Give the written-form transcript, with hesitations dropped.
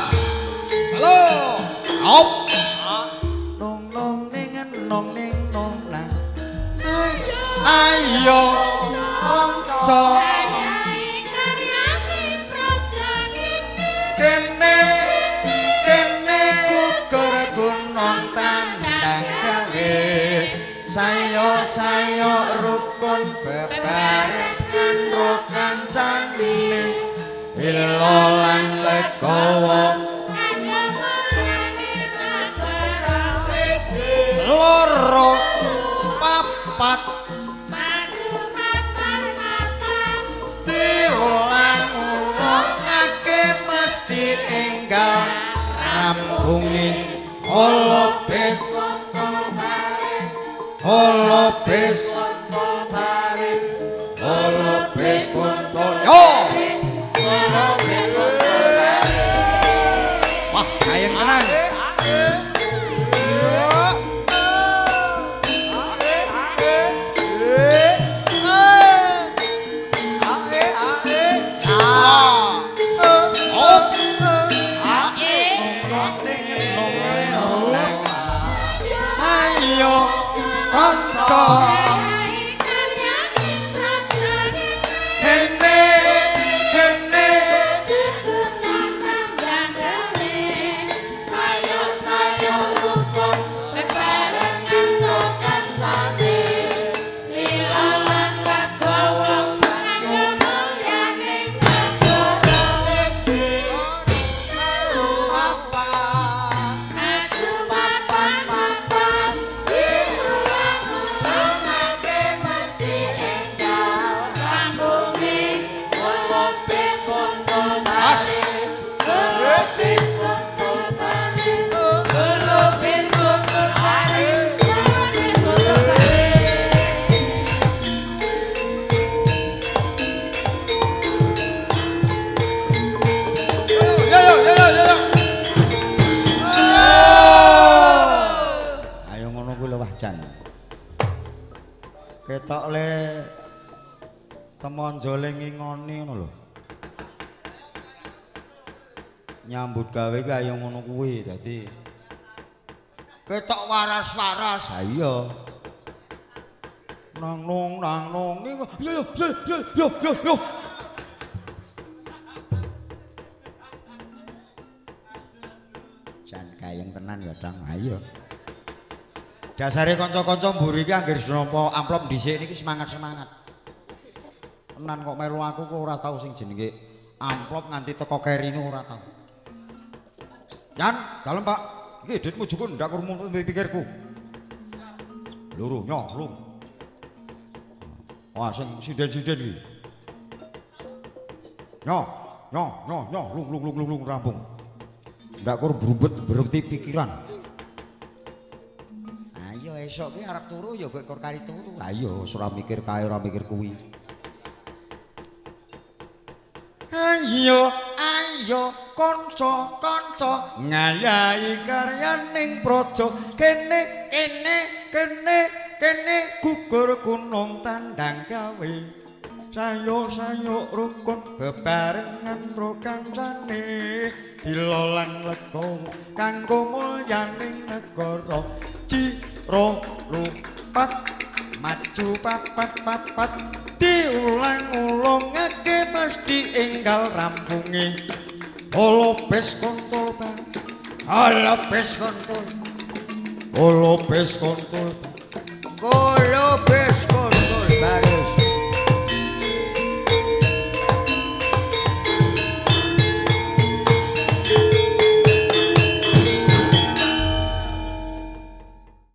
Mas. Halo. Op. Nong nong ning nong ning nong nang. Ayo. Kanca. Kene kukur gunung tandang gawe. Sayo rukun bebarengan ro kancane. Ilolan legowo loro papat diulang-ulangake mesti enggal rampungi holobes kuntul yo wah kayang tenang ayo kanca ketok le temonjole ngingoni ngono lho. Nyambut gawe kaya ngono kuwi dadi ketok waras-waras. Ha iya. Nang nong yo. Jan kayeng tenan ya, Dang. Ha iya. Dasare kanca-kanca mburi iki anggere nampa amplop dhisik niki semangat-semangat. Tenan kok melu aku kok ora tau sing jenenge amplop nganti teko kerine ora tau. Yan, dalem Pak. Iki ditmu jukun ndak krungu pikirku. Loro nyoh lung. Wah sing sinden-sinden iki. Nyoh lung rampung. Ndak kur brumbet berukti pikiran. Esok ki arep turu ya kok kari turu. Ha iya ora mikir kae ora mikir kuwi. Ayo kanca ngayahi karyaning praja kene gugur gunung tandang gawe. Sayo rukun bebarengan ro kancane dilolang lega kanggo mulyaning negara. Lupat maju papat diulang-ulangake mesti enggal rampunge holobes kontul golobes